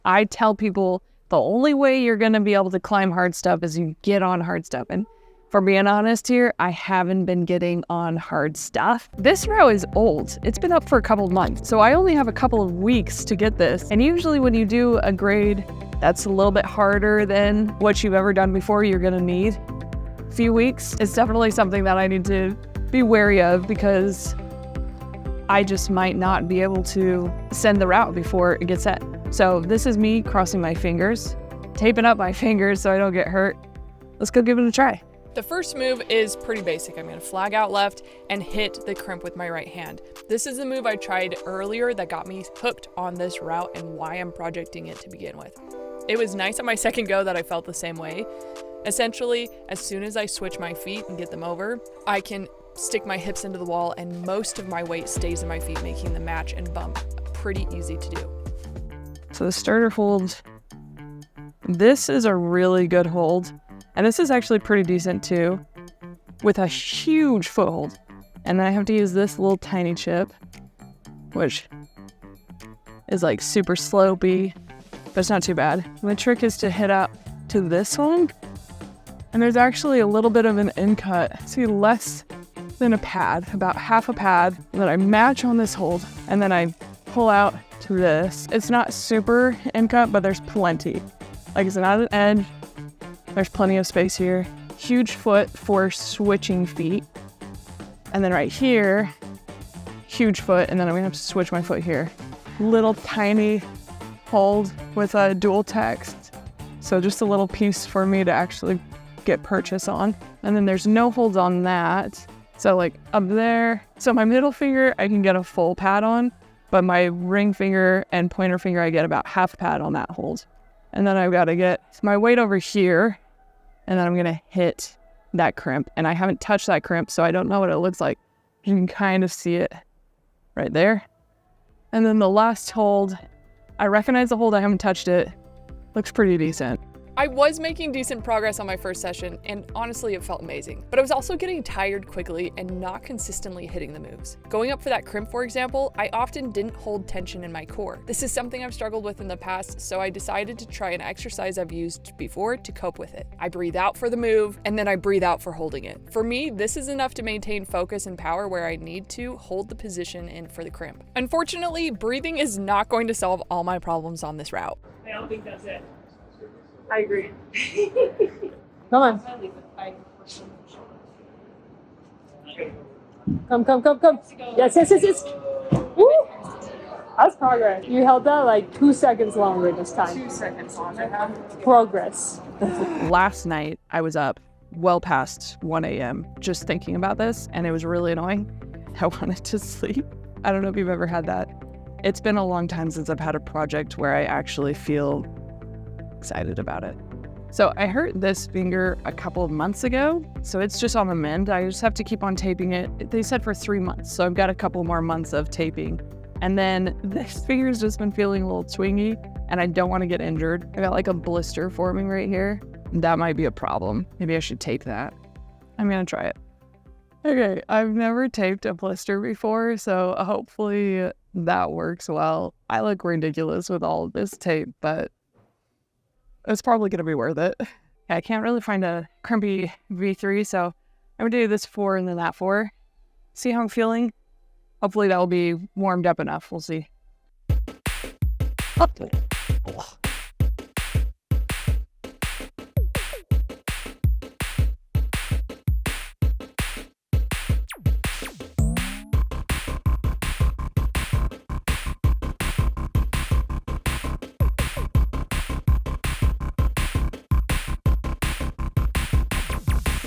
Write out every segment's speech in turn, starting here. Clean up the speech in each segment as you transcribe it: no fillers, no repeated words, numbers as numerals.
I tell people the only way you're going to be able to climb hard stuff is you get on hard stuff. And for being honest here, I haven't been getting on hard stuff. This route is old. It's been up for a couple of months. So I only have a couple of weeks to get this. And usually when you do a grade that's a little bit harder than what you've ever done before, you're going to need a few weeks. It's definitely something that I need to be wary of because I just might not be able to send the route before it gets set. So this is me crossing my fingers, taping up my fingers so I don't get hurt. Let's go give it a try. The first move is pretty basic. I'm gonna flag out left and hit the crimp with my right hand. This is the move I tried earlier that got me hooked on this route and why I'm projecting it to begin with. It was nice on my second go that I felt the same way. Essentially, as soon as I switch my feet and get them over, I can stick my hips into the wall and most of my weight stays in my feet, making the match and bump pretty easy to do. So the starter hold, this is a really good hold. And this is actually pretty decent too, with a huge foothold. And then I have to use this little tiny chip, which is like super slopey, but it's not too bad. And the trick is to hit up to this one. And there's actually a little bit of an in cut. See, less than a pad, about half a pad that I match on this hold. And then I pull out to this. It's not super in cut, but there's plenty. Like it's not an edge. There's plenty of space here. Huge foot for switching feet. And then right here, huge foot, and then I'm gonna have to switch my foot here. Little tiny hold with a dual text. So just a little piece for me to actually get purchase on. And then there's no holds on that. So like up there, so my middle finger, I can get a full pad on, but my ring finger and pointer finger, I get about half pad on that hold. And then I've got to get my weight over here, and then I'm going to hit that crimp. And I haven't touched that crimp, so I don't know what it looks like. You can kind of see it right there. And then the last hold, I recognize the hold, I haven't touched it. Looks pretty decent. I was making decent progress on my first session, and honestly it felt amazing. But I was also getting tired quickly and not consistently hitting the moves. Going up for that crimp, for example, I often didn't hold tension in my core. This is something I've struggled with in the past, so I decided to try an exercise I've used before to cope with it. I breathe out for the move, and then I breathe out for holding it. For me, this is enough to maintain focus and power where I need to hold the position in for the crimp. Unfortunately, breathing is not going to solve all my problems on this route. I don't think that's it. I agree. Come on. Come. Yes. Woo! That's progress. You held that like 2 seconds longer this time. 2 seconds longer. Progress. Last night, I was up well past 1 a.m. just thinking about this, and it was really annoying. I wanted to sleep. I don't know if you've ever had that. It's been a long time since I've had a project where I actually feel excited about it. So I hurt this finger a couple of months ago, so it's just on the mend. I just have to keep on taping it. They said for 3 months, so I've got a couple more months of taping. And then this finger's just been feeling a little twingy, and I don't want to get injured. I got like a blister forming right here. That might be a problem. Maybe I should tape that. I'm gonna try it. Okay, I've never taped a blister before, so hopefully that works well. I look ridiculous with all of this tape, but it's probably going to be worth it. I can't really find a crimpy V3, so I'm going to do this 4 and then that 4. See how I'm feeling? Hopefully that will be warmed up enough. We'll see.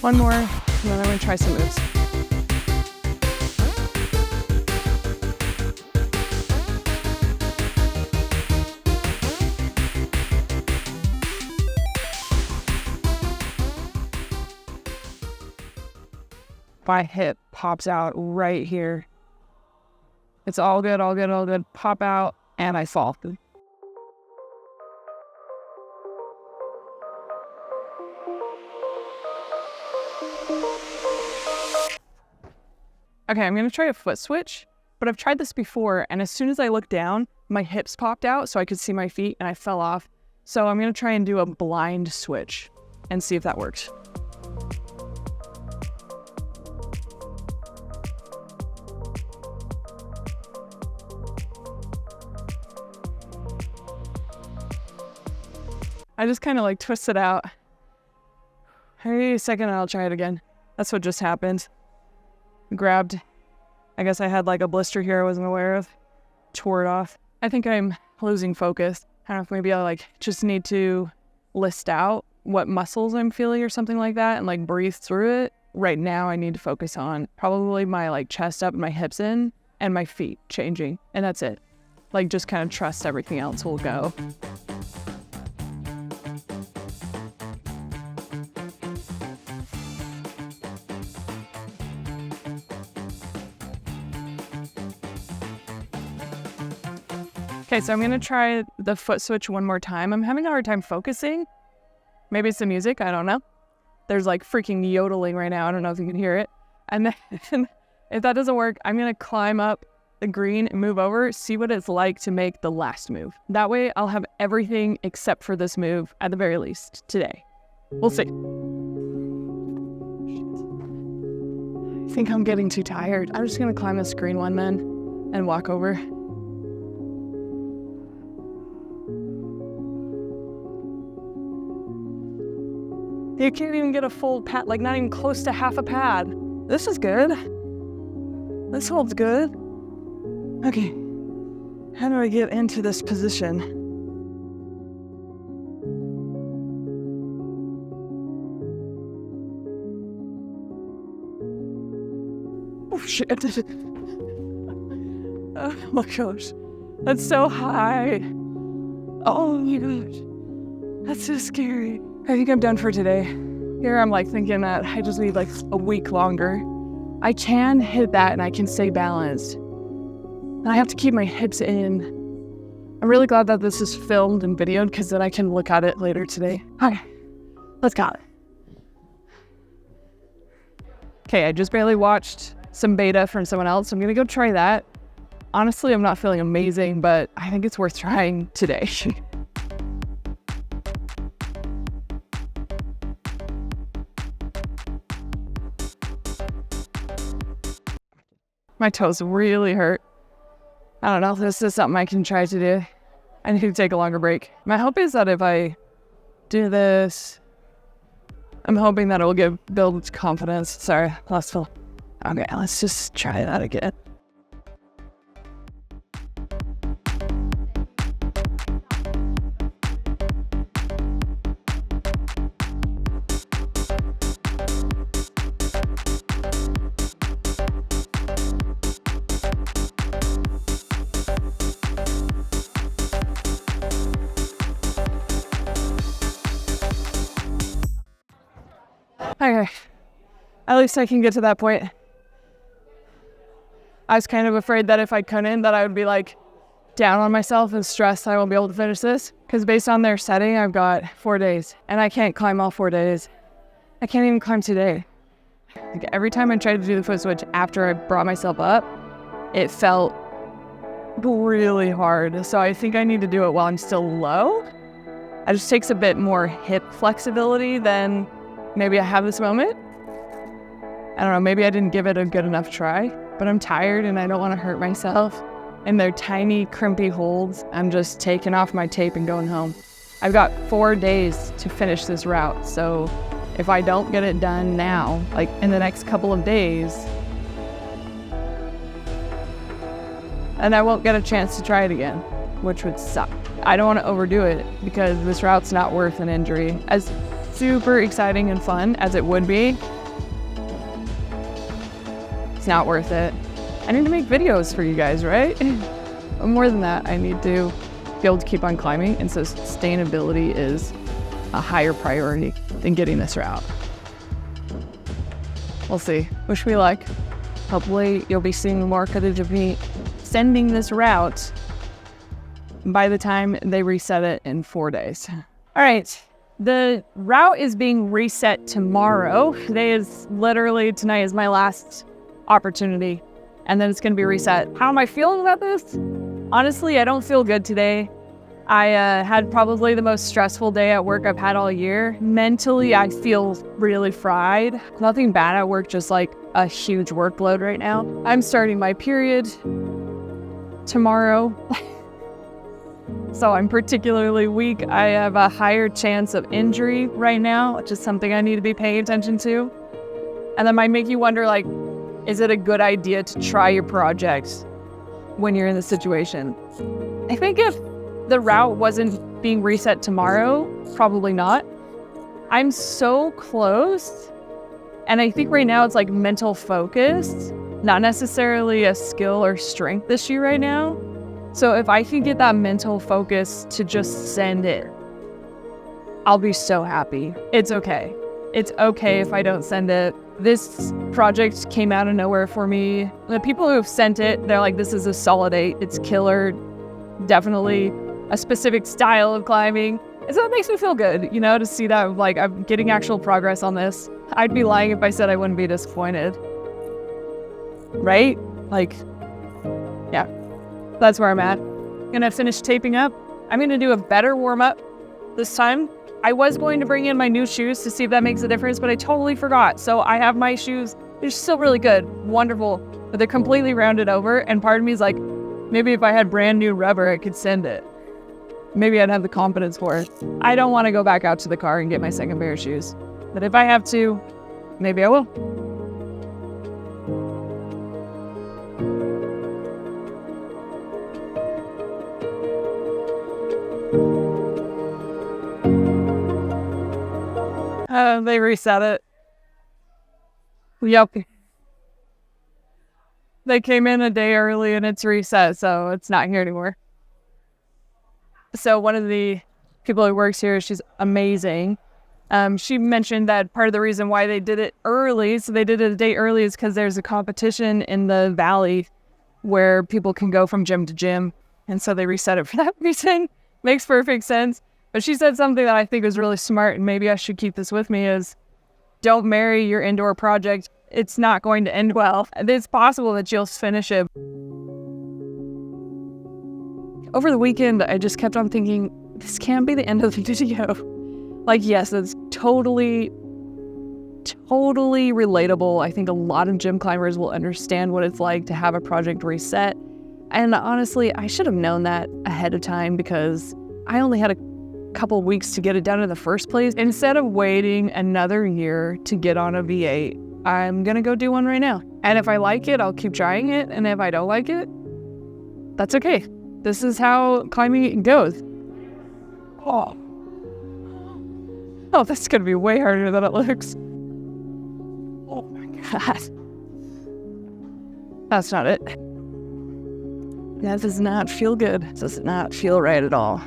One more, and then I'm going to try some moves. My hip pops out right here. It's all good. Pop out, and I fall. Okay, I'm gonna try a foot switch, but I've tried this before, and as soon as I look down, my hips popped out so I could see my feet and I fell off. So I'm gonna try and do a blind switch and see if that works. I just kind of like twist it out. Hey, a second, I'll try it again. That's what just happened. Grabbed, I guess I had like a blister here I wasn't aware of. Tore it off. I think I'm losing focus. I don't know if maybe I like just need to list out what muscles I'm feeling or something like that and like breathe through it. Right now I need to focus on probably my like chest up and my hips in and my feet changing. And that's it. Like just kind of trust everything else will go. Okay, so I'm gonna try the foot switch one more time. I'm having a hard time focusing. Maybe it's the music, I don't know. There's like freaking yodeling right now. I don't know if you can hear it. And then if that doesn't work, I'm gonna climb up the green and move over, see what it's like to make the last move. That way I'll have everything except for this move at the very least today. We'll see. I think I'm getting too tired. I'm just gonna climb this green one then and walk over. You can't even get a full pad, like not even close to half a pad. This is good. This holds good. Okay, how do I get into this position? Oh shit. Oh my gosh, that's so high. Oh my gosh, that's so scary. I think I'm done for today. Here I'm like thinking that I just need like a week longer. I can hit that and I can stay balanced. And I have to keep my hips in. I'm really glad that this is filmed and videoed because then I can look at it later today. Okay, let's go. Okay, I just barely watched some beta from someone else. I'm gonna go try that. Honestly, I'm not feeling amazing, but I think it's worth trying today. My toes really hurt. I don't know if this is something I can try to do. I need to take a longer break. My hope is that if I do this, I'm hoping that it will build confidence. Sorry, lost Phil. Okay, let's just try that again. Okay, at least I can get to that point. I was kind of afraid that if I couldn't, that I would be like down on myself and stressed I won't be able to finish this. Because based on their setting, I've got 4 days and I can't climb all 4 days. I can't even climb today. Like every time I tried to do the foot switch after I brought myself up, it felt really hard. So I think I need to do it while I'm still low. It just takes a bit more hip flexibility than maybe I have this moment. I don't know, maybe I didn't give it a good enough try, but I'm tired and I don't want to hurt myself. And they're tiny, crimpy holds. I'm just taking off my tape and going home. I've got 4 days to finish this route, so if I don't get it done now, like in the next couple of days, and I won't get a chance to try it again, which would suck. I don't want to overdo it because this route's not worth an injury. As super exciting and fun as it would be, it's not worth it. I need to make videos for you guys, right? But more than that, I need to be able to keep on climbing, and so sustainability is a higher priority than getting this route. We'll see. Wish me luck. Hopefully you'll be seeing more footage of me sending this route by the time they reset it in 4 days. All right. The route is being reset tomorrow. Tonight is my last opportunity, and then it's going to be reset. How am I feeling about this? Honestly, I don't feel good today. I had probably the most stressful day at work I've had all year. Mentally, I feel really fried. Nothing bad at work, just like a huge workload right now. I'm starting my period tomorrow. So I'm particularly weak. I have a higher chance of injury right now, which is something I need to be paying attention to. And that might make you wonder, like, is it a good idea to try your project when you're in this situation? I think if the route wasn't being reset tomorrow, probably not. I'm so close. And I think right now it's like mental focus, not necessarily a skill or strength issue right now. So if I can get that mental focus to just send it, I'll be so happy. It's okay. It's okay if I don't send it. This project came out of nowhere for me. The people who have sent it, they're like, this is a solid 8. It's killer. Definitely a specific style of climbing. And so it makes me feel good, you know, to see that, like, I'm getting actual progress on this. I'd be lying if I said I wouldn't be disappointed. Right? Like, yeah, that's where I'm at. Gonna finish taping up. I'm gonna do a better warm-up this time. I was going to bring in my new shoes to see if that makes a difference, but I totally forgot. So I have my shoes. They're still really good, wonderful, but they're completely rounded over. And part of me is like, maybe if I had brand new rubber, I could send it. Maybe I'd have the confidence for it. I don't want to go back out to the car and get my second pair of shoes. But if I have to, maybe I will. They reset it. Yep. They came in a day early and it's reset, so it's not here anymore. So one of the people who works here, she's amazing. She mentioned that part of the reason why they did it early, so they did it a day early, is because there's a competition in the valley where people can go from gym to gym. And so they reset it for that reason. Makes perfect sense. But she said something that I think was really smart, and maybe I should keep this with me, is don't marry your indoor project. It's not going to end well. It's possible that you'll finish it. Over the weekend, I just kept on thinking, this can't be the end of the video. Like, yes, it's totally relatable. I think a lot of gym climbers will understand what it's like to have a project reset. And honestly, I should have known that ahead of time because I only had a couple weeks to get it done in the first place. Instead of waiting another year to get on a V8, I'm gonna go do one right now. And if I like it, I'll keep trying it. And if I don't like it, that's okay. This is how climbing goes. Oh, that's gonna be way harder than it looks. Oh my God. That's not it. That does not feel good. Does not feel right at all.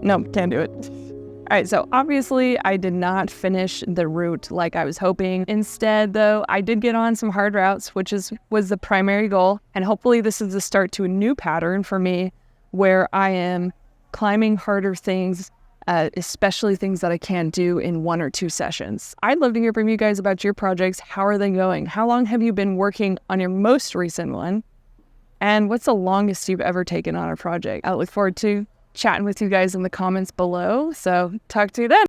Nope, can't do it. All right, so obviously I did not finish the route like I was hoping. Instead, though, I did get on some hard routes, which was the primary goal. And hopefully this is the start to a new pattern for me where I am climbing harder things, especially things that I can't do in 1 or 2 sessions. I'd love to hear from you guys about your projects. How are they going? How long have you been working on your most recent one? And what's the longest you've ever taken on a project? I look forward to chatting with you guys in the comments below. So talk to you then.